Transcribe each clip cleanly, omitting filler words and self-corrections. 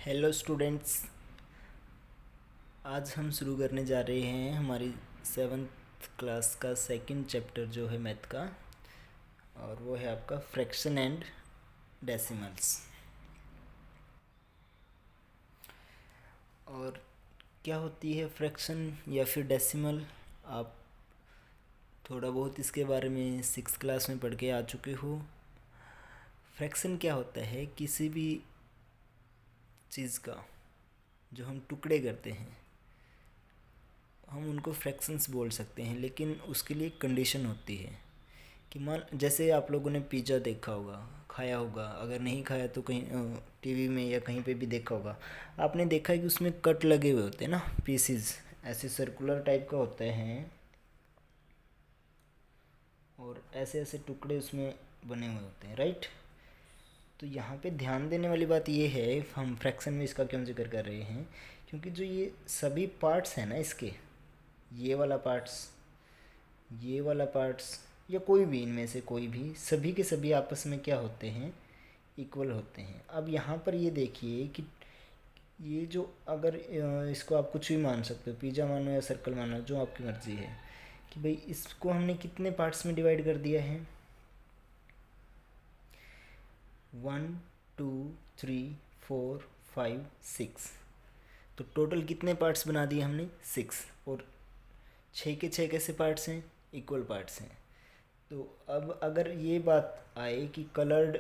Hello students. आज हम शुरू करने जा रहे हैं हमारी 7th क्लास का सेकंड चैप्टर जो है मैथ का, और वो है आपका फ्रैक्शन एंड डेसिमल्स। और क्या होती है फ्रैक्शन या फिर डेसिमल, आप थोड़ा बहुत इसके बारे में 6th क्लास में पढ़ के आ चुके हो। फ्रैक्शन क्या होता है? किसी भी चीज़ का जो हम टुकड़े करते हैं हम उनको फ्रैक्शंस बोल सकते हैं, लेकिन उसके लिए एक कंडीशन होती है कि मान जैसे आप लोगों ने पिज़्ज़ा देखा होगा, खाया होगा, अगर नहीं खाया तो कहीं टीवी में या कहीं पे भी देखा होगा। आपने देखा है कि उसमें कट लगे हुए होते हैं ना, पीसीज ऐसे सर्कुलर टाइप का होते हैं और ऐसे ऐसे टुकड़े उसमें बने हुए होते हैं, राइट। तो यहाँ पे ध्यान देने वाली बात ये है, हम फ्रैक्शन में इसका क्यों जिक्र कर रहे हैं, क्योंकि जो ये सभी पार्ट्स हैं ना इसके, ये वाला पार्ट्स, ये वाला पार्ट्स या कोई भी इनमें से कोई भी, सभी के सभी आपस में क्या होते हैं, इक्वल होते हैं। अब यहाँ पर ये देखिए कि ये जो अगर इसको आप कुछ भी मान सकते हो, पिज़्ज़ा मानो या सर्कल मानो, जो आपकी मर्ज़ी है, कि भाई इसको हमने कितने पार्ट्स में डिवाइड कर दिया है, 1 2 3 4 5 6। तो टोटल कितने पार्ट्स बना दिए हमने? 6। और 6 के 6 कैसे पार्ट्स हैं? इक्वल पार्ट्स हैं। तो अब अगर ये बात आए कि कलर्ड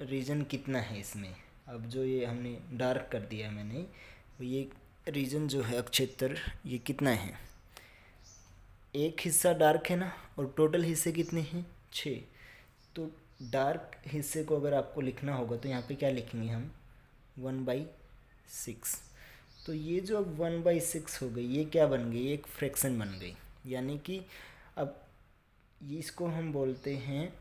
रीजन कितना है इसमें, अब जो ये हमने डार्क कर दिया है मैंने, वो ये रीजन जो है अक्षेत्र, ये कितना है? एक हिस्सा डार्क है ना, और टोटल हिस्से कितने हैं? 6। तो डार्क हिस्से को अगर आपको लिखना होगा तो यहाँ पे क्या लिखेंगे हम? 1/6। तो ये जो अब 1/6 हो गई, ये क्या बन गई? एक फ्रैक्शन बन गई। यानी कि अब ये इसको हम बोलते हैं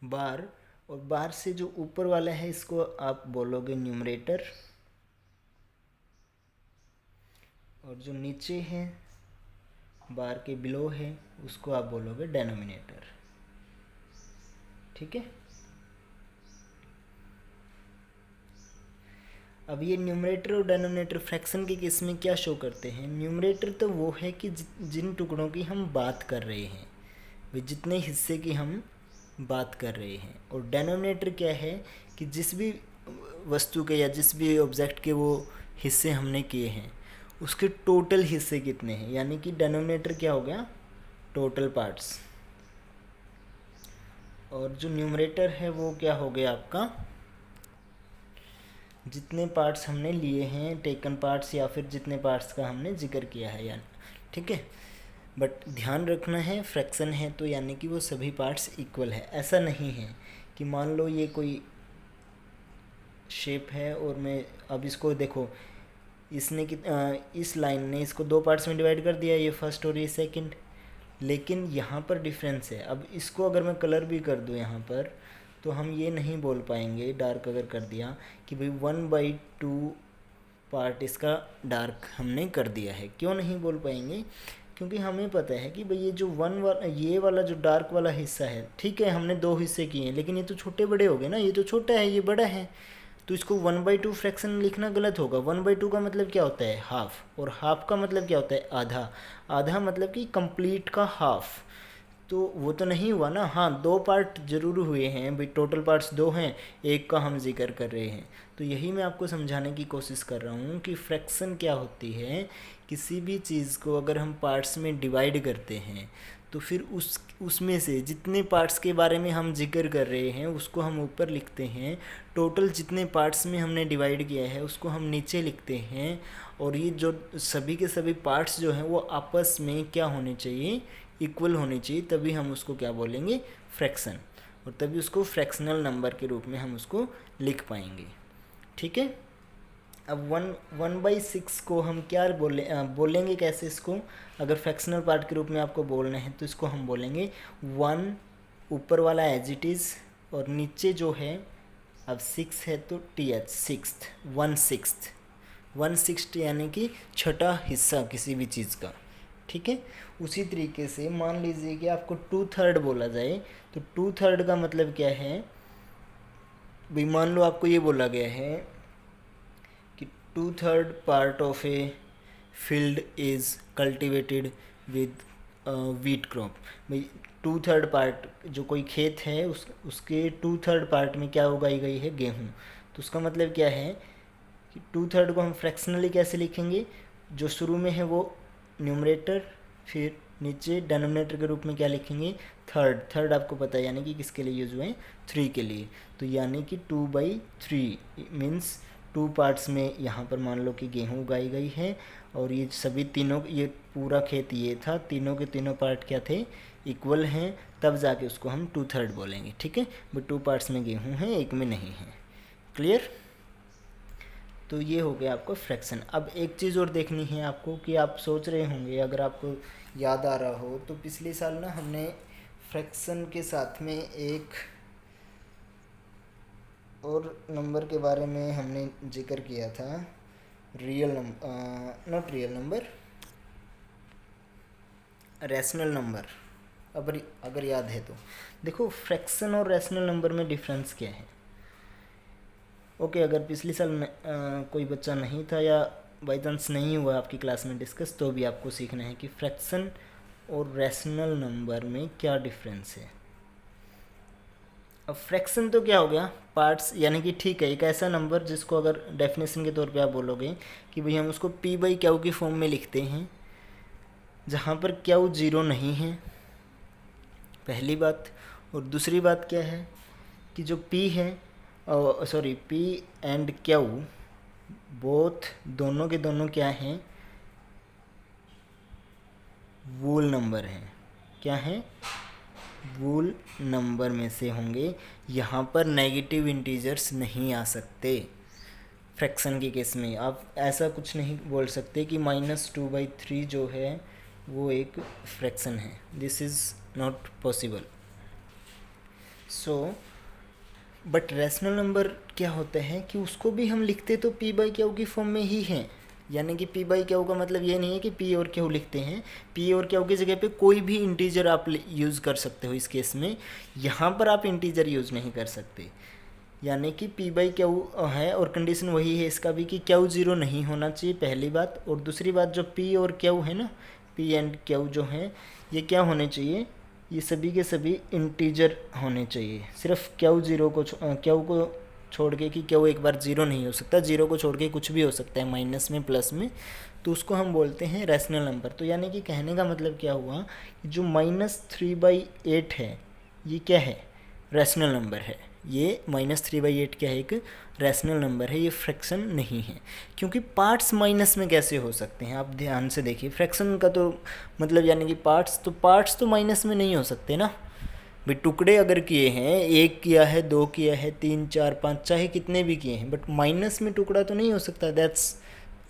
बार, और बार से जो ऊपर वाला है इसको आप बोलोगे न्यूमरेटर, और जो नीचे है बार के बिलो है उसको आप बोलोगे डेनोमिनेटर। ठीक है। अब ये न्यूमरेटर और डेनोमिनेटर फ्रैक्शन के केस में क्या शो करते हैं? न्यूमरेटर तो वो है कि जिन टुकड़ों की हम बात कर रहे हैं, वे जितने हिस्से की हम बात कर रहे हैं। और डेनोमिनेटर क्या है कि जिस भी वस्तु के या जिस भी ऑब्जेक्ट के वो हिस्से हमने किए हैं उसके टोटल हिस्से कितने हैं, यानी कि डेनोमिनेटर क्या हो गया? Total parts. और जो न्यूमरेटर है वो क्या हो गया आपका? जितने पार्ट्स हमने लिए हैं, टेकन पार्ट्स, या फिर जितने पार्ट्स का हमने जिक्र किया है, यानी ठीक है। बट ध्यान रखना है फ्रैक्शन है तो यानी कि वो सभी पार्ट्स इक्वल है। ऐसा नहीं है कि मान लो ये कोई शेप है और मैं अब इसको देखो, इसने इस लाइन ने इसको 2 पार्ट्स में डिवाइड कर दिया, ये फर्स्ट और ये सेकंड, लेकिन यहाँ पर डिफरेंस है। अब इसको अगर मैं कलर भी कर दूँ यहाँ पर, तो हम ये नहीं बोल पाएंगे, डार्क अगर कर दिया, कि भाई 1/2 पार्ट इसका डार्क हमने कर दिया है। क्यों नहीं बोल पाएंगे? क्योंकि हमें पता है कि भाई ये जो ये वाला जो डार्क वाला हिस्सा है, ठीक है हमने 2 हिस्से किए हैं, लेकिन ये तो छोटे बड़े हो गए ना, ये तो छोटा है ये बड़ा है, तो इसको 1/2 फ्रैक्शन लिखना गलत होगा। 1/2 का मतलब क्या होता है? हाफ, और हाफ का मतलब क्या होता है? आधा। आधा मतलब कि कंप्लीट का हाफ। तो वो तो नहीं हुआ ना। हाँ, 2 पार्ट जरूर हुए हैं भाई, टोटल पार्ट्स 2 हैं, एक का हम जिक्र कर रहे हैं। तो यही मैं आपको समझाने की कोशिश कर रहा हूँ कि फ्रैक्शन क्या होती है। किसी भी चीज़ को अगर हम पार्ट्स में डिवाइड करते हैं तो फिर उसमें से जितने पार्ट्स के बारे में हम जिक्र कर रहे हैं उसको हम ऊपर लिखते हैं, टोटल जितने पार्ट्स में हमने डिवाइड किया है उसको हम नीचे लिखते हैं। और ये जो सभी के सभी पार्ट्स जो हैं वो आपस में क्या होने चाहिए? इक्वल होनी चाहिए, तभी हम उसको क्या बोलेंगे? फ्रैक्शन। और तभी उसको फ्रैक्शनल नंबर के रूप में हम उसको लिख पाएंगे। ठीक है। अब 1/6 को हम क्या बोलेंगे कैसे इसको? अगर फ्रैक्शनल पार्ट के रूप में आपको बोलना है तो इसको हम बोलेंगे 1, ऊपर वाला एज इट इज़, और नीचे जो है, अब 6 है तो TH, सिक्स्थ, 1/6। 1/6 यानी कि छठा हिस्सा किसी भी चीज़ का। ठीक है। उसी तरीके से मान लीजिए कि आपको 2/3 बोला जाए, तो 2/3 का मतलब क्या है? भाई मान लो आपको ये बोला गया है कि 2/3 part of a field is cultivated with wheat crop. भाई 2/3 पार्ट जो कोई खेत है उसके 2/3 पार्ट में क्या उगाई गई है, गेहूँ। तो उसका मतलब क्या है कि 2/3 को हम फ्रैक्शनली कैसे लिखेंगे, जो शुरू में है वो न्यूमरेटर, फिर नीचे डिनोमिनेटर के रूप में क्या लिखेंगे, थर्ड। थर्ड आपको पता है यानी कि किसके लिए यूज हुए हैं, 3 के लिए। तो यानी कि 2/3 मीन्स 2 पार्ट्स में यहाँ पर मान लो कि गेहूँ उगाई गई है, और ये सभी तीनों, ये पूरा खेत ये था, तीनों के तीनों पार्ट क्या थे, इक्वल हैं, तब जाके उसको हम 2/3 बोलेंगे। ठीक है, बट 2 पार्ट्स में गेहूँ हैं, एक में नहीं है। क्लियर। तो ये हो गया आपको फ्रैक्शन। अब एक चीज़ और देखनी है आपको कि आप सोच रहे होंगे, अगर आपको याद आ रहा हो तो पिछले साल ना हमने फ्रैक्शन के साथ में एक और नंबर के बारे में हमने जिक्र किया था, real number, not real number, rational number. अगर याद है तो देखो, फ्रैक्शन और रैशनल नंबर में डिफरेंस क्या है। ओके, अगर पिछले साल कोई बच्चा नहीं था या बाई चांस नहीं हुआ आपकी क्लास में डिस्कस, तो भी आपको सीखना है कि फ्रैक्शन और रैशनल नंबर में क्या डिफरेंस है। अब फ्रैक्शन तो क्या हो गया, पार्ट्स, यानी कि ठीक है, एक ऐसा नंबर जिसको अगर डेफिनेशन के तौर पे आप बोलोगे कि भाई हम उसको p/q की फॉर्म में लिखते हैं, जहाँ पर q 0 नहीं है, पहली बात। और दूसरी बात क्या है कि जो p है, sorry, p and q both, दोनों के दोनों क्या हैं, वूल नंबर हैं। क्या हैं, वूल नंबर में से होंगे। यहाँ पर नेगेटिव इंटीजर्स नहीं आ सकते। फ्रैक्शन के केस में आप ऐसा कुछ नहीं बोल सकते कि -2/3 जो है वो एक फ्रैक्शन है। This is not possible. So but rational number क्या होता है कि उसको भी हम लिखते तो p/q की फॉर्म में ही हैं। यानी कि p/q का मतलब ये नहीं है कि p और q लिखते हैं, p और q की जगह पे कोई भी इंटीजर आप यूज़ कर सकते हो। इस केस में यहाँ पर आप इंटीजर यूज़ नहीं कर सकते, यानी कि p/q है, और कंडीशन वही है इसका भी कि q 0 नहीं होना चाहिए, पहली बात। और दूसरी बात, जो p और q है ना, p एंड q जो हैं, ये क्या होने चाहिए, ये सभी के सभी इंटीजर होने चाहिए। सिर्फ q को छोड़ के, कि q एक बार 0 नहीं हो सकता, 0 को छोड़ के कुछ भी हो सकता है, माइनस में, प्लस में, तो उसको हम बोलते हैं रैशनल नंबर। तो यानी कि कहने का मतलब क्या हुआ कि जो -3/8 है, ये क्या है, रैशनल नंबर है। ये -3/8 क्या है, एक रैशनल नंबर है, ये फ्रैक्शन नहीं है। क्योंकि पार्ट्स माइनस में कैसे हो सकते हैं, आप ध्यान से देखिए। फ्रैक्शन का तो मतलब यानी कि पार्ट्स तो माइनस में नहीं हो सकते ना भाई। टुकड़े अगर किए हैं, 1 किया है, 2 किया है, 3 4 5, चाहे कितने भी किए हैं, बट माइनस में टुकड़ा तो नहीं हो सकता, दैट्स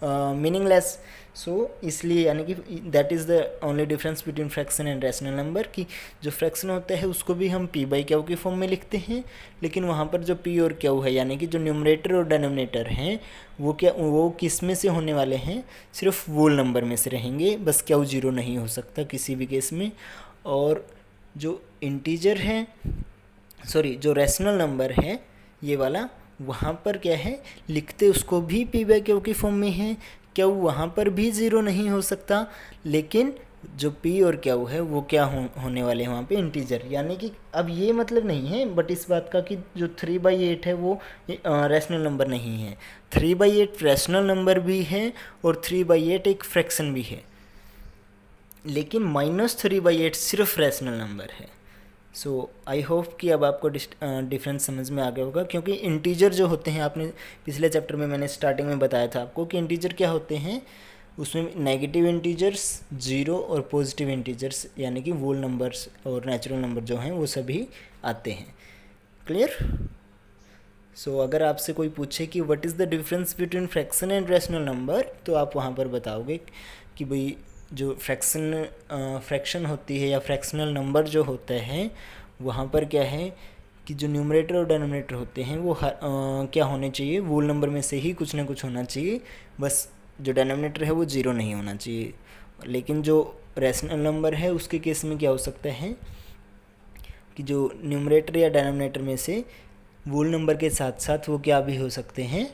मीनिंगलेस। सो इसलिए यानी कि that is the only difference between fraction and rational number, कि जो फ्रैक्शन होता है उसको भी हम p/q की फॉर्म में लिखते हैं, लेकिन वहाँ पर जो p और q है, यानी कि जो न्यूमरेटर और डिनोमिनेटर हैं, वो किस में से होने वाले हैं, सिर्फ वोल नंबर में से रहेंगे, बस q 0 नहीं हो सकता किसी भी केस में। और जो इंटीजर है, सॉरी, जो रैशनल नंबर है ये वाला, वहाँ पर क्या है, लिखते उसको भी p/q की फॉर्म में है, q वहाँ पर भी 0 नहीं हो सकता, लेकिन जो p और q है वो क्या होने वाले हैं वहाँ पे, इंटीजर। यानी कि अब ये मतलब नहीं है बट इस बात का कि जो 3/8 है वो रैशनल नंबर नहीं है। 3/8 रैशनल नंबर भी है और 3/8 एक फ्रैक्शन भी है, लेकिन -3/8 सिर्फ रैशनल नंबर है। सो आई होप कि अब आपको डिफरेंस समझ में आ गया होगा, क्योंकि इंटीजर जो होते हैं, आपने पिछले चैप्टर में मैंने स्टार्टिंग में बताया था आपको कि इंटीजर क्या होते हैं, उसमें नेगेटिव इंटीजर्स, 0 और पॉजिटिव इंटीजर्स, यानी कि वोल नंबर्स और नेचुरल नंबर जो हैं वो सभी आते हैं। क्लियर। सो अगर आपसे कोई पूछे कि what is the difference between fraction and rational number, तो आप वहाँ पर बताओगे कि भाई जो फ्रैक्शन होती है या फ्रैक्शनल नंबर जो होता है, वहाँ पर क्या है कि जो न्यूमरेटर और डिनोमिनेटर होते हैं वो क्या होने चाहिए, वोल नंबर में से ही कुछ ना कुछ होना चाहिए, बस जो डिनोमिनेटर है वो 0 नहीं होना चाहिए। लेकिन जो रैशनल नंबर है उसके केस में क्या हो सकता है कि जो न्यूमरेटर या डिनोमिनेटर में से वोल नंबर के साथ साथ वो क्या भी हो सकते हैं,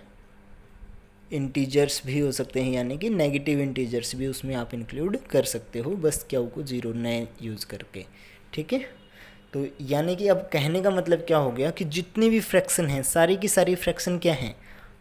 इंटीजर्स भी हो सकते हैं, यानी कि नेगेटिव इंटीजर्स भी उसमें आप इंक्लूड कर सकते हो, बस क्यू को ज़ीरो नए यूज़ करके। ठीक है, तो यानी कि अब कहने का मतलब क्या हो गया कि जितनी भी फ्रैक्शन हैं सारी की सारी फ्रैक्शन क्या हैं,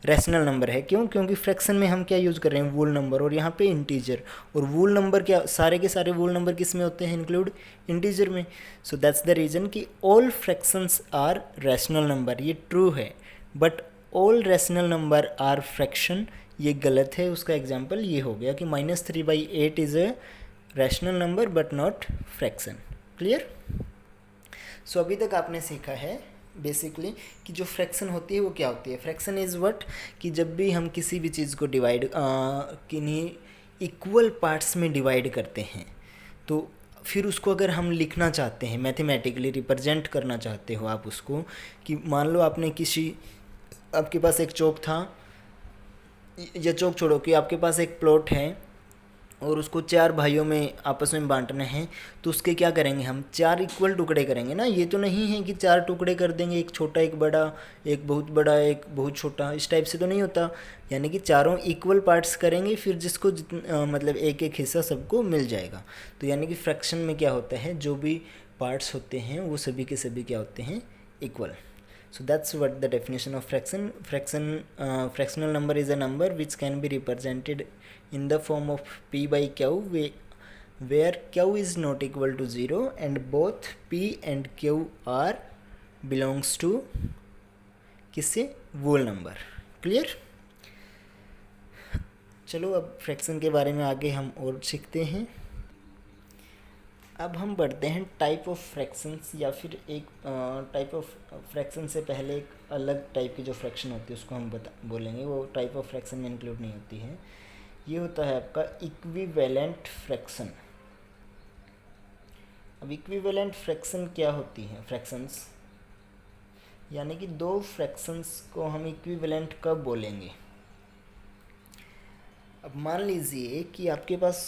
रैशनल नंबर है। क्यों? क्योंकि फ्रैक्शन में हम क्या यूज़ कर रहे हैं, वोल नंबर, और यहाँ पे इंटीजर। और वोल नंबर क्या, सारे के सारे वोल नंबर किस में होते हैं, इंक्लूड इंटीजर में। सो दैट्स द रीज़न कि all fractions are rational number, ये ट्रू है। But all rational number are fraction, ये गलत है। उसका एग्जाम्पल ये हो गया कि -3/8 is a rational number but not fraction. Clear? So अभी तक आपने सीखा है बेसिकली कि जो फ्रैक्शन होती है वो क्या होती है। फ्रैक्शन इज़ व्हाट, कि जब भी हम किसी भी चीज़ को डिवाइड किन्हीं इक्वल पार्ट्स में डिवाइड करते हैं, तो फिर उसको अगर हम लिखना चाहते हैं, मैथमेटिकली रिप्रेजेंट करना चाहते हो आप उसको, कि मान लो आपके पास एक चौक था, या चौक छोड़ो, कि आपके पास एक प्लॉट है और उसको 4 भाइयों में आपस में बांटना है, तो उसके क्या करेंगे, हम 4 इक्वल टुकड़े करेंगे ना। ये तो नहीं है कि 4 टुकड़े कर देंगे, एक छोटा एक बड़ा, एक बहुत बड़ा एक बहुत छोटा, इस टाइप से तो नहीं होता। यानी कि चारों इक्वल पार्ट्स करेंगे, फिर जिसको मतलब एक एक हिस्सा सबको मिल जाएगा। तो यानी कि फ्रैक्शन में क्या होता है, जो भी पार्ट्स होते हैं वो सभी के सभी क्या होते हैं, equal. So that's what the definition of fraction. Fractional number is a number which can be represented in the form of p by q, where q is not equal to 0 and both p and q are belongs to किससे, whole number. Clear? चलो अब fraction के बारे में आगे हम और सीखते हैं। अब हम बढ़ते हैं टाइप ऑफ फ्रैक्शंस, या फिर एक टाइप ऑफ फ्रैक्शन से पहले एक अलग टाइप की जो फ्रैक्शन होती है उसको हम बोलेंगे, वो टाइप ऑफ फ्रैक्शन में इंक्लूड नहीं होती है। ये होता है आपका इक्विवेलेंट फ्रैक्शन। अब इक्विवेलेंट फ्रैक्शन क्या होती है, फ्रैक्शंस यानी कि दो फ्रैक्शंस को हम इक्विवेलेंट कब बोलेंगे। अब मान लीजिए कि आपके पास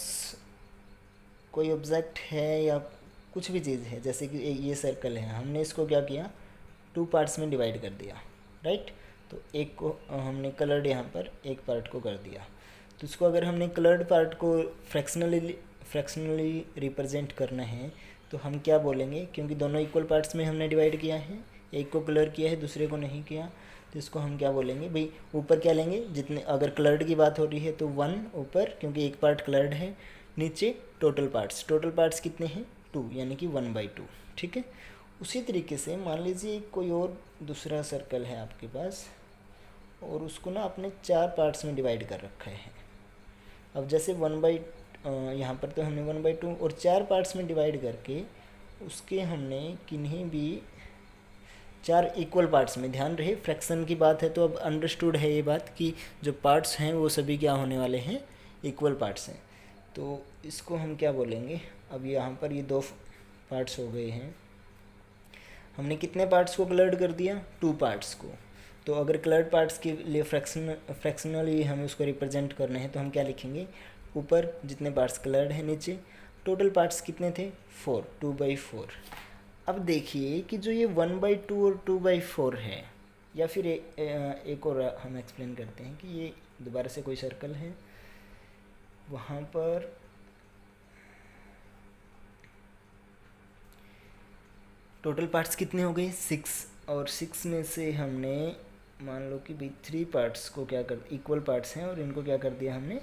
कोई ऑब्जेक्ट है या कुछ भी चीज़ है, जैसे कि ये सर्कल है, हमने इसको क्या किया, 2 पार्ट्स में डिवाइड कर दिया, राइट। तो एक को हमने कलर्ड यहाँ पर एक पार्ट को कर दिया, तो इसको अगर हमने कलर्ड पार्ट को फ्रैक्शनली रिप्रेजेंट करना है तो हम क्या बोलेंगे, क्योंकि दोनों इक्वल पार्ट्स में हमने डिवाइड किया है, एक को कलर किया है दूसरे को नहीं किया, तो इसको हम क्या बोलेंगे भाई, ऊपर क्या लेंगे, जितने अगर कलर्ड की बात हो रही है तो 1 ऊपर, क्योंकि एक पार्ट कलर्ड है, नीचे टोटल पार्ट्स कितने हैं, 2, यानी कि 1/2। ठीक है, उसी तरीके से मान लीजिए कोई और दूसरा सर्कल है आपके पास, और उसको ना आपने 4 पार्ट्स में डिवाइड कर रखा है। अब जैसे यहाँ पर तो हमने 1/2 और 4 पार्ट्स में डिवाइड करके उसके हमने किन्हीं भी 4 इक्वल पार्ट्स में, ध्यान रहे फ्रैक्शन की बात है तो अब अंडरस्टूड है ये बात कि जो पार्ट्स हैं वो सभी क्या होने वाले हैं, इक्वल पार्ट्स हैं। तो इसको हम क्या बोलेंगे, अब यहाँ पर ये 2 पार्ट्स हो गए हैं, हमने कितने पार्ट्स को कलर्ड कर दिया, 2 पार्ट्स को। तो अगर कलर्ड पार्ट्स के लिए फ्रैक्शनली हमें उसको रिप्रेजेंट करना है तो हम क्या लिखेंगे, ऊपर जितने पार्ट्स कलर्ड हैं, नीचे टोटल पार्ट्स कितने थे, 4, 2/4। अब देखिए कि जो ये 1/2 और 2/4 है, या फिर एक और हम एक्सप्लेन करते हैं कि ये दोबारा से कोई सर्कल है, वहाँ पर टोटल पार्ट्स कितने हो गए, 6, और 6 में से हमने मान लो कि भाई 3 पार्ट्स को क्या कर, इक्वल पार्ट्स हैं और इनको क्या कर दिया हमने,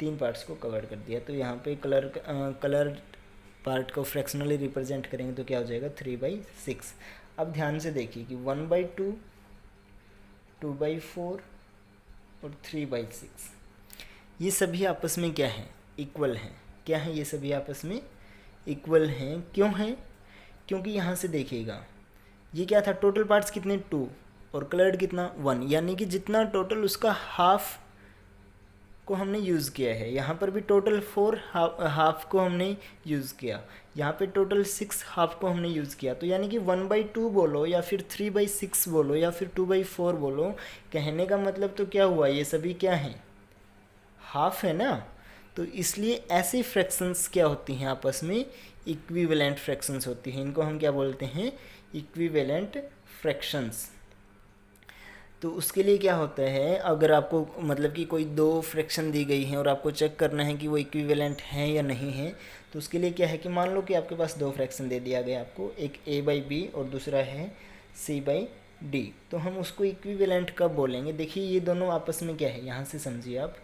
3 पार्ट्स को कवर कर दिया। तो यहाँ पे कलर पार्ट को फ्रैक्शनली रिप्रेजेंट करेंगे तो क्या हो जाएगा, 3/6। अब ध्यान से देखिए कि 1/2, 2/4 और 3/6 ये सभी आपस में क्या हैं, इक्वल हैं। क्या है, ये सभी आपस में इक्वल हैं। क्यों हैं, क्योंकि यहाँ से देखिएगा ये क्या था, टोटल पार्ट्स कितने, 2 और कलर्ड कितना, 1, यानी कि जितना टोटल उसका हाफ को हमने यूज़ किया है। यहाँ पर भी टोटल 4 हाफ को हमने यूज़ किया, यहाँ पे टोटल 6 हाफ को हमने यूज़ किया। तो यानी कि 1/2 बोलो या फिर 3/6 बोलो या फिर 2/4 बोलो, कहने का मतलब तो क्या हुआ, ये सभी क्या हैं, हाफ है ना। तो इसलिए ऐसे फ्रैक्शंस क्या होती हैं, आपस में इक्विवेलेंट फ्रैक्शंस होती हैं। इनको हम क्या बोलते हैं, इक्विवेलेंट फ्रैक्शंस। तो उसके लिए क्या होता है, अगर आपको मतलब कि कोई दो फ्रैक्शन दी गई हैं और आपको चेक करना है कि वो इक्विवेलेंट हैं या नहीं है, तो उसके लिए क्या है कि मान लो कि आपके पास दो फ्रैक्शन दे दिया गया आपको, एक a/b और दूसरा है c/d। तो हम उसको इक्विवेलेंट कब बोलेंगे? देखिए ये दोनों आपस में क्या है, यहाँ से समझिए आप,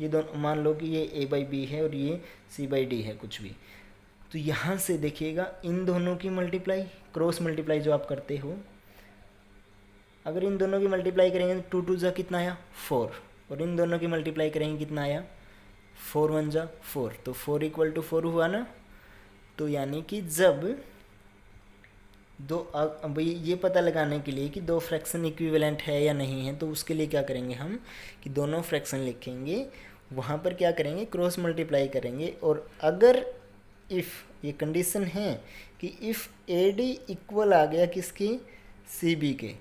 ये दोनों मान लो कि ये a/b है और ये c/d है कुछ भी, तो यहाँ से देखिएगा इन दोनों की मल्टीप्लाई, क्रॉस मल्टीप्लाई जो आप करते हो, अगर इन दोनों की मल्टीप्लाई करेंगे तो 2 2 जा कितना आया 4, और इन दोनों की मल्टीप्लाई करेंगे कितना आया 4 1 जा 4, तो 4 = 4 हुआ ना। तो यानी कि जब दो, अब ये पता लगाने के लिए कि दो फ्रैक्शन इक्विवेलेंट है या नहीं है, तो उसके लिए क्या करेंगे हम कि दोनों फ्रैक्शन लिखेंगे, वहाँ पर क्या करेंगे क्रॉस मल्टीप्लाई करेंगे, और अगर इफ़ ये कंडीशन है कि इफ़ AD इक्वल आ गया किसकी CB के,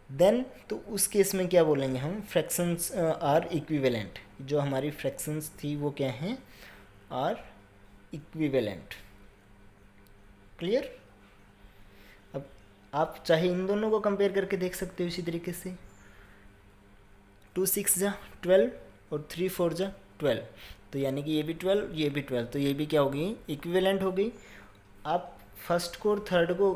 देन तो उस केस में क्या बोलेंगे हम, फ्रैक्शंस आर इक्विवेलेंट, जो हमारी फ्रैक्शंस थी वो क्या हैं, आर इक्विवेलेंट। क्लियर? अब आप चाहे इन दोनों को कंपेयर करके देख सकते हो इसी तरीके से, 2 6 जा 12 और 3 4 जा 12, तो यानी कि ये भी 12 ये भी 12, तो ये भी क्या हो गई इक्विवेलेंट हो गई। आप फर्स्ट को और थर्ड को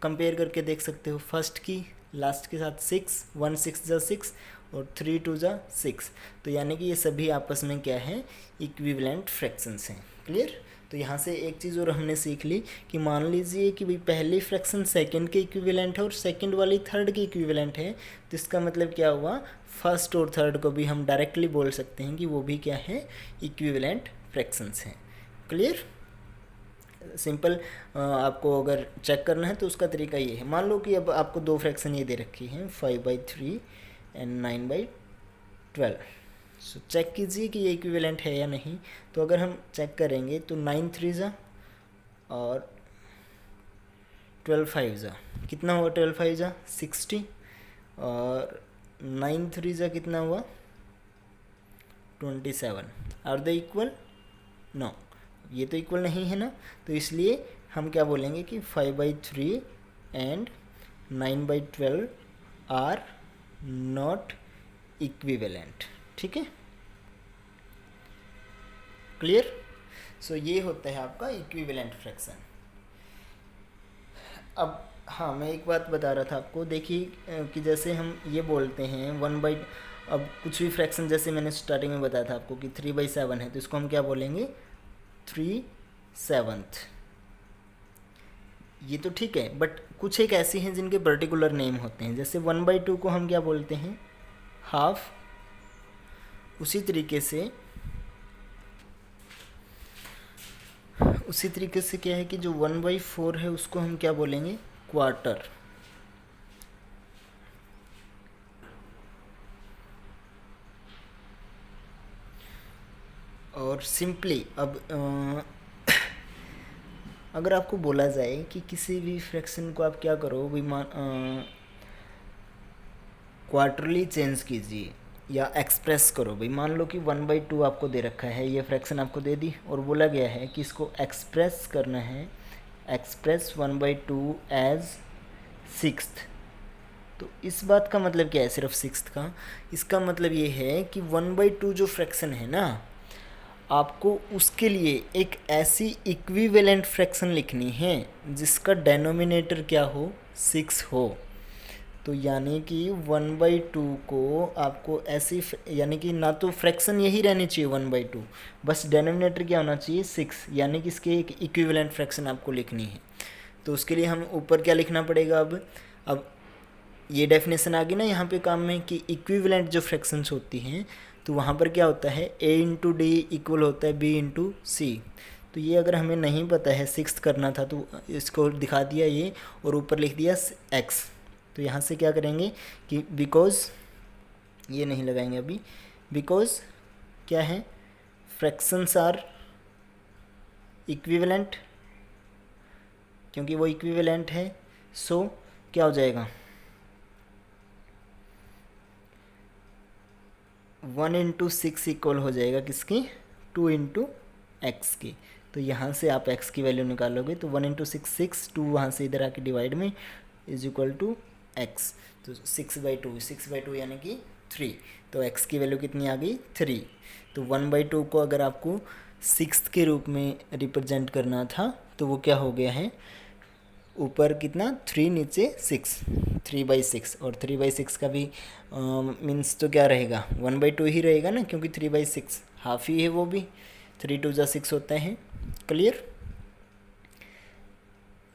कंपेयर करके देख सकते हो, फर्स्ट की लास्ट के साथ 6 1 6 जा 6 और 3 2 जा 6, तो यानी कि ये सभी आपस में क्या है इक्विवेलेंट फ्रैक्शंस हैं। क्लियर? तो यहाँ से एक चीज़ और हमने सीख ली कि मान लीजिए कि भाई पहली फ्रैक्शन सेकंड के इक्विवेलेंट है और सेकंड वाली थर्ड के इक्विवेलेंट है, तो इसका मतलब क्या हुआ, फर्स्ट और थर्ड को भी हम डायरेक्टली बोल सकते हैं कि वो भी क्या है इक्विवेलेंट फ्रैक्शंस हैं। क्लियर? सिंपल आपको अगर चेक करना है तो उसका तरीका ये है, मान लो कि अब आपको दो फ्रैक्शन ये दे रखी हैं 5/3 एंड 9/12, सो चेक कीजिए कि ये इक्विवेलेंट है या नहीं। तो अगर हम चेक करेंगे तो 9 3 जा और 12 5 जा कितना हुआ, 12 5 जा 60 और 9 3 जा कितना हुआ 27। Are the equal? नो, ये तो इक्वल नहीं है ना, तो इसलिए हम क्या बोलेंगे कि 5/3 एंड 9/12 आर नॉट इक्विवेलेंट। ठीक है? क्लियर? सो ये होता है आपका इक्विवेलेंट फ्रैक्शन। अब हाँ, मैं एक बात बता रहा था आपको, देखिए कि जैसे हम ये बोलते हैं अब कुछ भी फ्रैक्शन, जैसे मैंने स्टार्टिंग में बताया था आपको कि 3/7 है, तो इसको हम क्या बोलेंगे 3/7। ये तो ठीक है, बट कुछ एक ऐसी हैं जिनके पर्टिकुलर नेम होते हैं, जैसे 1/2 को हम क्या बोलते हैं हाफ। उसी तरीके से क्या है कि जो 1/4 है उसको हम क्या बोलेंगे क्वार्टर। और सिंपली अब अगर आपको बोला जाए कि किसी भी फ्रैक्शन को आप क्या करो भाई, क्वार्टरली चेंज कीजिए या एक्सप्रेस करो भाई, मान लो कि 1/2 आपको दे रखा है, ये फ्रैक्शन आपको दे दी और बोला गया है कि इसको एक्सप्रेस करना है, एक्सप्रेस 1/2 एज 6th। तो इस बात का मतलब क्या है सिर्फ 6th का, इसका मतलब ये है कि 1/2 जो फ्रैक्शन है ना, आपको उसके लिए एक ऐसी इक्विवेलेंट फ्रैक्शन लिखनी है जिसका डेनोमिनेटर क्या हो 6 हो। तो यानी कि 1/2 को आपको ऐसी यानी कि ना तो फ्रैक्शन यही रहनी चाहिए 1/2, बस डेनोमिनेटर क्या होना चाहिए 6, यानी कि इसके एक इक्विवेलेंट फ्रैक्शन आपको लिखनी है। तो उसके लिए हम ऊपर क्या लिखना पड़ेगा, अब ये डेफिनेशन आ गई ना यहाँ पे काम में कि इक्विवेलेंट जो फ्रैक्शंस होती हैं तो वहाँ पर क्या होता है A/D इक्वल होता है B/C। तो ये अगर हमें नहीं पता है 6th करना था तो इसको दिखा दिया ये और ऊपर लिख दिया x। तो यहाँ से क्या करेंगे कि बिकॉज ये नहीं लगाएंगे अभी, बिकॉज क्या है फ्रैक्शंस आर इक्विवेलेंट, क्योंकि वो इक्विवेलेंट है, सो क्या हो जाएगा 1 × 6 इक्वल हो जाएगा किसकी 2 × x की। तो यहाँ से आप x की वैल्यू निकालोगे तो 1 × 6 6, 2 वहाँ से इधर आके डिवाइड में इज इक्वल टू एक्स, तो 6/2 यानी कि 3, तो एक्स की वैल्यू कितनी आ गई 3। तो 1/2 को अगर आपको सिक्स के रूप में रिप्रेजेंट करना था तो वो क्या हो गया है, ऊपर कितना 3 नीचे 6, 3/6, और 3/6 का भी मीन्स तो क्या रहेगा 1/2 ही रहेगा ना, क्योंकि 3/6 हाफ ही है वो भी, 3×2 = 6 होता है। क्लियर,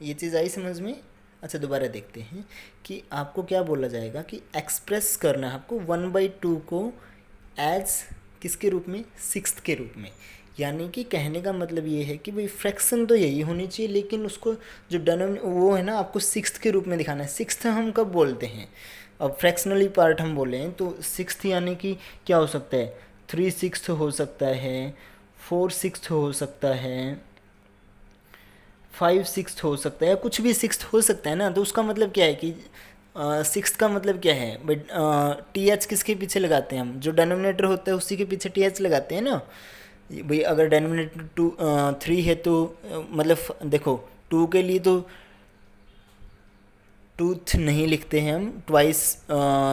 ये चीज़ आई समझ में। अच्छा दोबारा देखते हैं कि आपको क्या बोला जाएगा कि एक्सप्रेस करना है आपको 1/2 को एज किसके रूप में, सिक्स्थ के रूप में। यानी कि कहने का मतलब ये है कि भाई फ्रैक्शन तो यही होनी चाहिए, लेकिन उसको जो वो है ना आपको सिक्स्थ के रूप में दिखाना है। सिक्स्थ हम कब बोलते हैं, अब फ्रैक्शनली पार्ट हम बोले हैं तो सिक्स्थ यानी कि क्या हो सकता है, 3/6 हो सकता है, 4/6 हो सकता है, 5/6 हो सकता है, कुछ भी सिक्स्थ हो सकता है ना। तो उसका मतलब क्या है कि सिक्स्थ का मतलब क्या है, बट टी एच किसके पीछे लगाते हैं हम, जो डेनोमिनेटर होता है उसी के पीछे टी एच लगाते हैं ना भाई। अगर डेनोमिनेटर 3 है तो मतलब देखो 2 के लिए तो टूथ नहीं लिखते हैं हम ट्वाइस,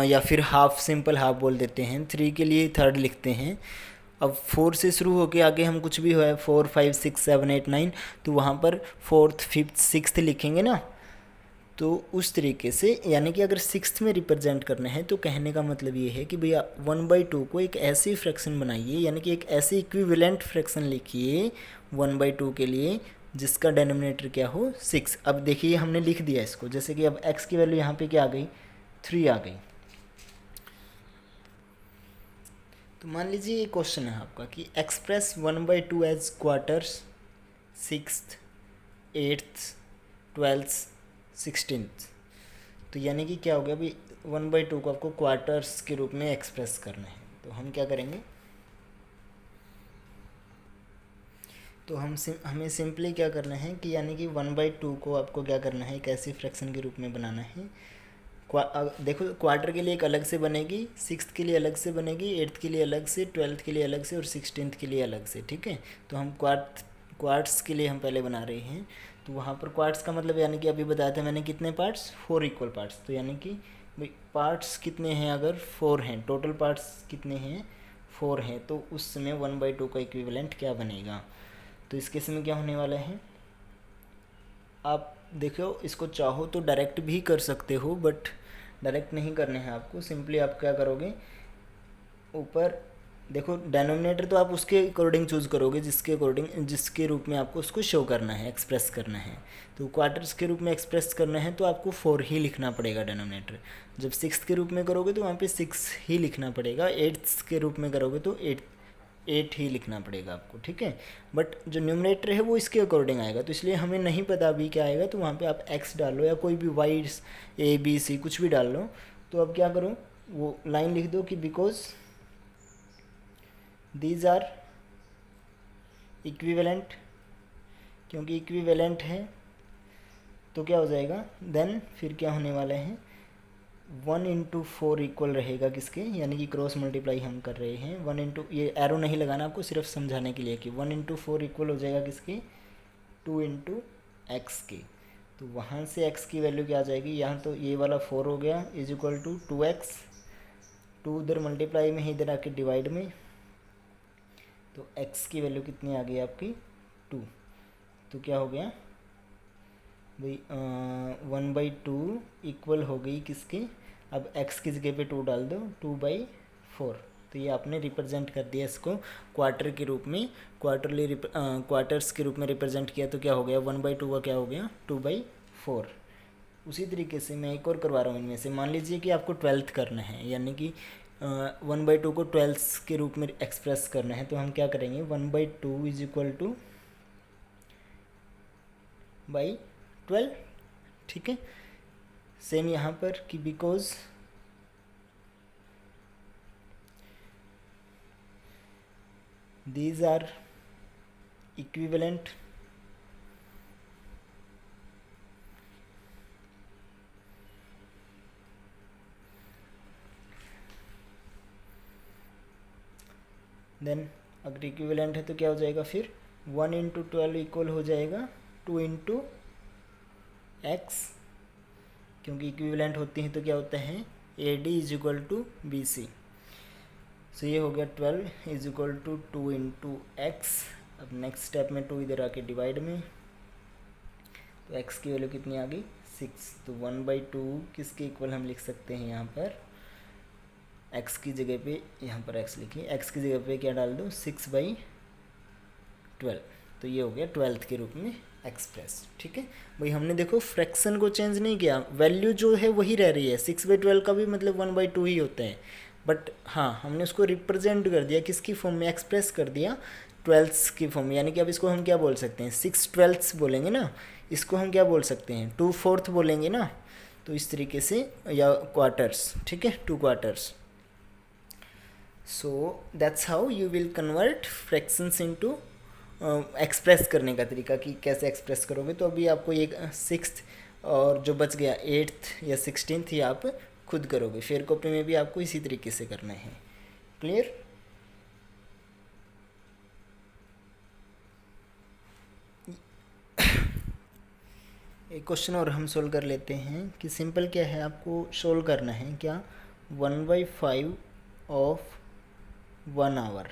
या फिर हाफ, सिंपल हाफ बोल देते हैं। 3 के लिए थर्ड लिखते हैं। अब 4 से शुरू होके आगे हम कुछ भी है 4, 5, 6, 7, 8, 9, तो वहाँ पर फोर्थ, फिफ्थ, सिक्स्थ लिखेंगे ना। तो उस तरीके से यानी कि अगर सिक्स्थ में रिप्रेजेंट करना है तो कहने का मतलब ये है कि भैया 1/2 को एक ऐसी फ्रैक्शन बनाइए, यानी कि एक ऐसी इक्विवेलेंट फ्रैक्शन लिखिए 1/2 के लिए जिसका डेनोमिनेटर क्या हो 6। अब देखिए हमने लिख दिया इसको, जैसे कि अब x की वैल्यू यहाँ पे क्या आ गई 3 आ गई। तो मान लीजिए ये क्वेश्चन है आपका कि express 1/2 as quarters, sixth, eighth, twelfth, 16th। तो यानी कि क्या हो गया अभी 1/2 को आपको क्वार्टर्स के रूप में एक्सप्रेस करना है। तो हम क्या करेंगे, तो हमें सिंपली क्या करना है कि यानी कि 1/2 को आपको क्या करना है, एक ऐसी फ्रैक्शन के रूप में बनाना है। देखो क्वार्टर के लिए एक अलग से बनेगी, सिक्स्थ के लिए अलग से बनेगी, एट्थ के लिए अलग से, ट्वेल्थ के लिए अलग से और 16th के लिए अलग से। ठीक है, तो हम क्वार्ट्स के लिए हम पहले बना रहे हैं। तो वहाँ पर क्वार्ट्स का मतलब यानी कि अभी बताया था मैंने कितने पार्ट्स, 4 इक्वल पार्ट्स। तो यानी कि भाई पार्ट्स कितने हैं, अगर 4 हैं, टोटल पार्ट्स कितने हैं 4 हैं, तो उस समय 1/2 का इक्विवेलेंट क्या बनेगा। तो इस केस में क्या होने वाला है, आप देखो इसको चाहो तो डायरेक्ट भी कर सकते हो, बट डायरेक्ट नहीं करने हैं आपको। सिंपली आप क्या करोगे, ऊपर देखो डेनोमिनेटर तो आप उसके अकॉर्डिंग चूज़ करोगे जिसके रूप में आपको उसको शो करना है, एक्सप्रेस करना है। तो क्वार्टर्स के रूप में एक्सप्रेस करना है तो आपको 4 ही लिखना पड़ेगा डेनोमिनेटर। जब सिक्स के रूप में करोगे तो वहाँ पे 6 ही लिखना पड़ेगा। एट्थ के रूप में करोगे तो 8 ही लिखना पड़ेगा आपको। ठीक है, बट जो न्यूमरेटर है वो इसके अकॉर्डिंग आएगा, तो इसलिए हमें नहीं पता अभी क्या आएगा। तो वहाँ पे आप x डालो या कोई भी वाइड्स ABC कुछ भी डाल लो। तो अब क्या करो, वो लाइन लिख दो कि बिकॉज दीज आर इक्विवेलेंट, क्योंकि इक्विवेलेंट है तो क्या हो जाएगा, देन फिर क्या होने वाले हैं 1/4 इक्वल रहेगा किसके, यानी कि क्रॉस मल्टीप्लाई हम कर रहे हैं 1 ये एरो नहीं लगाना आपको, सिर्फ समझाने के लिए कि 1/4 इक्वल हो जाएगा किसके 2x के। तो वहाँ से x की वैल्यू क्या आ जाएगी, यहाँ तो ये वाला 4 हो गया इज इक्वल टू 2x, 2 उधर मल्टीप्लाई में है इधर आके डिवाइड में, तो x की वैल्यू कितनी आ गई आपकी 2। तो क्या हो गया भाई 1/2 इक्वल हो गई किसके, अब x की जगह पे 2 डाल दो 2/4। तो ये आपने रिप्रेजेंट कर दिया इसको क्वार्टर के रूप में, क्वार्टर्स के रूप में रिप्रेजेंट किया। तो क्या हो गया 1/2 का क्या हो गया 2/4। उसी तरीके से मैं एक और करवा रहा हूँ इनमें से। मान लीजिए कि आपको 12th करना है, यानी कि 1/2 को 12th के रूप में एक्सप्रेस करना है। तो हम क्या करेंगे 1/2 इज इक्वल टू 12। ठीक है, सेम यहाँ पर कि because these are equivalent then अगर इक्विवेलेंट है तो क्या हो जाएगा फिर 1/12 इक्वल हो जाएगा 2 x क्योंकि इक्विवेलेंट होती हैं तो क्या होता है A D is equal to B C. So ये हो गया 12 is equal to 2 into X. अब नेक्स्ट स्टेप में 2 इधर आके डिवाइड में, तो x की वैल्यू कितनी आ गई 6। तो 1/2 किसके इक्वल हम लिख सकते हैं यहाँ पर, x की जगह पे, यहाँ पर x लिखिए, x की जगह पे क्या डाल दो 6/12। तो ये हो गया 12th के रूप में एक्सप्रेस। ठीक है भाई, हमने देखो फ्रैक्शन को चेंज नहीं किया, वैल्यू जो है वही रह रही है। 6/12 का भी मतलब 1/2 ही होता है, बट हाँ हमने उसको रिप्रेजेंट कर दिया किसकी फॉर्म में, एक्सप्रेस कर दिया 12ths की फॉर्म में। यानी कि अब इसको हम क्या बोल सकते हैं 6/12 बोलेंगे ना, इसको हम क्या बोल सकते हैं 2/4 बोलेंगे ना, तो इस तरीके से, या क्वार्टर्स। ठीक है 2 quarters. So that's how you will convert fractions into, express करने का तरीका कि कैसे एक्सप्रेस करोगे। तो अभी आपको ये 6th और जो बच गया 8th या 16th ही आप खुद करोगे, फेयर कॉपी में भी आपको इसी तरीके से करना है। क्लियर? एक क्वेश्चन और हम सोल्व कर लेते हैं कि सिंपल क्या है, आपको सोल्व करना है क्या 1/5 ऑफ 1 आवर।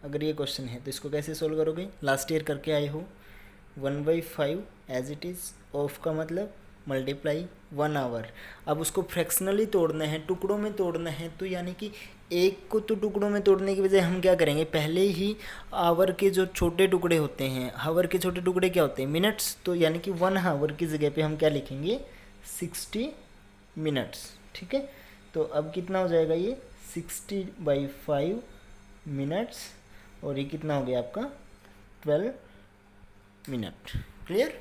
अगर ये क्वेश्चन है तो इसको कैसे सोल्व करोगे, लास्ट ईयर करके आए हो। 1/5 एज इट इज़, ऑफ का मतलब मल्टीप्लाई 1 आवर। अब उसको फ्रैक्शनली तोड़ना है, टुकड़ों में तोड़ना है, तो यानी कि एक को तो टुकड़ों में तोड़ने की बजाय हम क्या करेंगे, पहले ही आवर के जो छोटे टुकड़े होते हैं, हावर के छोटे टुकड़े क्या होते हैं मिनट्स, तो यानी कि 1 आवर की जगह पे हम क्या लिखेंगे 60 मिनट्स। ठीक है, तो अब कितना हो जाएगा ये 60/5 मिनट्स, और ये कितना हो गया आपका 12 मिनट। क्लियर?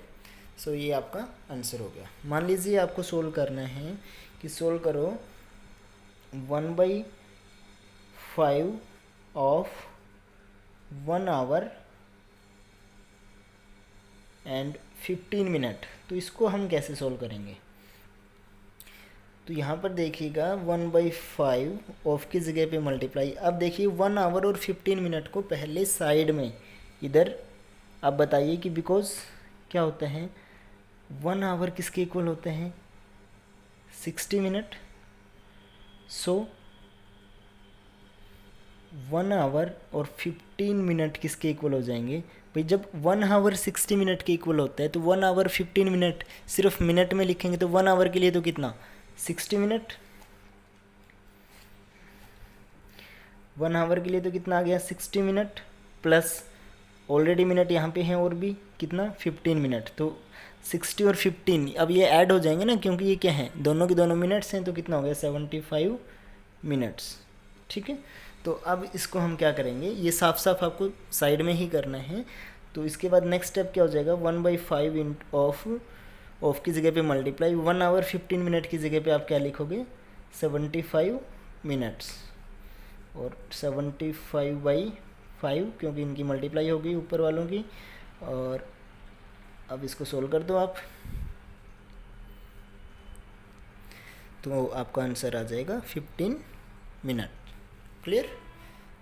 सो ये आपका आंसर हो गया। मान लीजिए आपको सोल्व करना है कि सोल्व करो 1/5 ऑफ 1 आवर एंड 15 मिनट। तो इसको हम कैसे सोल्व करेंगे, तो यहाँ पर देखिएगा 1/5 ऑफ की जगह पे मल्टीप्लाई। अब देखिए 1 आवर और 15 मिनट को पहले साइड में इधर आप बताइए कि बिकॉज क्या होता है 1 आवर किसके इक्वल होते हैं 60 मिनट। सो 1 आवर और 15 मिनट किसके इक्वल हो जाएंगे भाई, जब 1 आवर 60 मिनट के इक्वल होता है तो 1 आवर 15 मिनट सिर्फ मिनट में लिखेंगे, तो 1 आवर के लिए तो कितना 60 मिनट, 1 आवर के लिए तो कितना आ गया 60 मिनट, प्लस ऑलरेडी मिनट यहाँ पे हैं और भी कितना 15 मिनट, तो 60 और 15 अब ये ऐड हो जाएंगे ना, क्योंकि ये क्या है दोनों के दोनों मिनट्स हैं, तो कितना हो गया 75 मिनट्स। ठीक है, तो अब इसको हम क्या करेंगे, ये साफ साफ आपको साइड में ही करना है। तो इसके बाद नेक्स्ट स्टेप क्या हो जाएगा 1/5 ऑफ की जगह पे मल्टीप्लाई 1 आवर 15 मिनट की जगह पे आप क्या लिखोगे 75 मिनट्स, और 75/5 क्योंकि इनकी मल्टीप्लाई होगी ऊपर वालों की। और अब इसको सोल्व कर दो आप, तो आपका आंसर आ जाएगा 15 minute. Clear?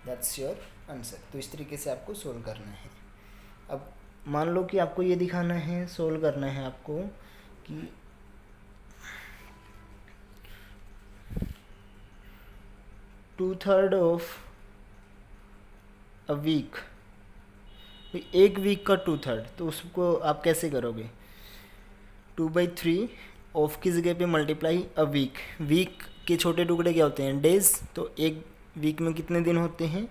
That's your answer. तो इस तरीके से आपको सोल्व करना है। अब मान लो कि आपको ये दिखाना है, सोल्व करना है आपको कि 2/3 ऑफ अ वीक, एक वीक का 2/3, तो उसको आप कैसे करोगे 2/3 ऑफ की जगह पे मल्टीप्लाई अ वीक। वीक के छोटे टुकड़े क्या होते हैं डेज, तो एक वीक में कितने दिन होते हैं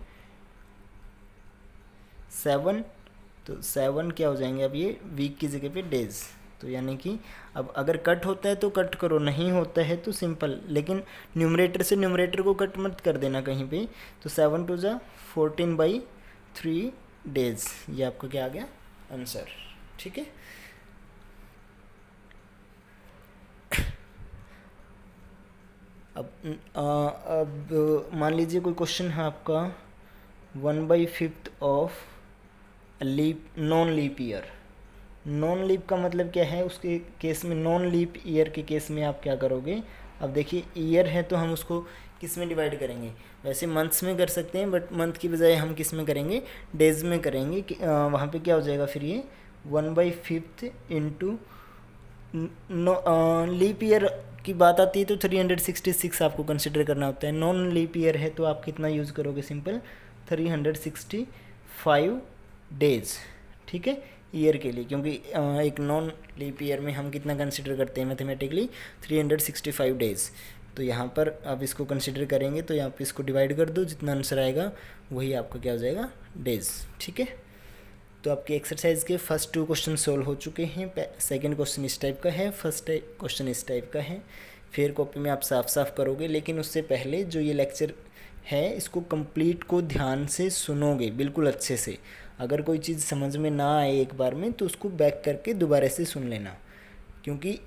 7, तो 7 क्या हो जाएंगे अब ये वीक की जगह पे डेज। तो यानी कि अब अगर कट होता है तो कट करो, नहीं होता है तो सिंपल, लेकिन न्यूमरेटर से न्यूमरेटर को कट मत कर देना कहीं पे। तो 7 2 जा 14/3 डेज, ये आपका क्या आ गया आंसर। ठीक है, अब मान लीजिए कोई क्वेश्चन है आपका 1/5 of leap non leap year. Non leap का मतलब क्या है, उसके केस में नॉन लीप ईयर के केस में आप क्या करोगे। अब देखिए ईयर है तो हम उसको किस में डिवाइड करेंगे, वैसे मंथ्स में कर सकते हैं, बट मंथ की बजाय हम किस में करेंगे डेज में करेंगे। वहाँ पे क्या हो जाएगा फिर ये 1/5 इंटू लीप ईयर की बात आती है तो 366 आपको कंसिडर करना होता है। नॉन लीप ईयर है तो आप कितना यूज़ करोगे, सिंपल 365 डेज, ठीक है, ईयर के लिए, क्योंकि एक नॉन लीप ईयर में हम कितना कंसिडर करते हैं मैथमेटिकली 365 डेज। तो यहाँ पर आप इसको कंसिडर करेंगे तो यहाँ पे इसको डिवाइड कर दो, जितना आंसर आएगा वही आपका क्या हो जाएगा, डेज, ठीक है। तो आपके एक्सरसाइज के फर्स्ट 2 क्वेश्चन सोल्व हो चुके हैं। सेकंड क्वेश्चन इस टाइप का है, फर्स्ट क्वेश्चन इस टाइप का है। फिर कॉपी में आप साफ साफ करोगे, लेकिन उससे पहले जो ये लेक्चर है इसको कंप्लीट को ध्यान से सुनोगे बिल्कुल अच्छे से। अगर कोई चीज़ समझ में ना आए एक बार में तो उसको बैक करके दोबारा से सुन लेना, क्योंकि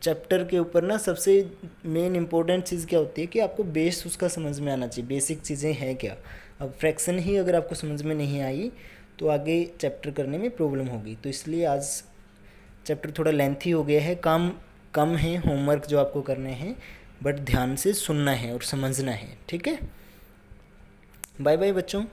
चैप्टर के ऊपर ना सबसे मेन इंपॉर्टेंट चीज़ क्या होती है कि आपको बेस उसका समझ में आना चाहिए, बेसिक चीज़ें हैं क्या। अब फ्रैक्शन ही अगर आपको समझ में नहीं आई तो आगे चैप्टर करने में प्रॉब्लम होगी। तो इसलिए आज चैप्टर थोड़ा लेंथी हो गया है, काम कम है होमवर्क जो आपको करने हैं, बट ध्यान से सुनना है और समझना है, ठीक है। बाय बाय बच्चों।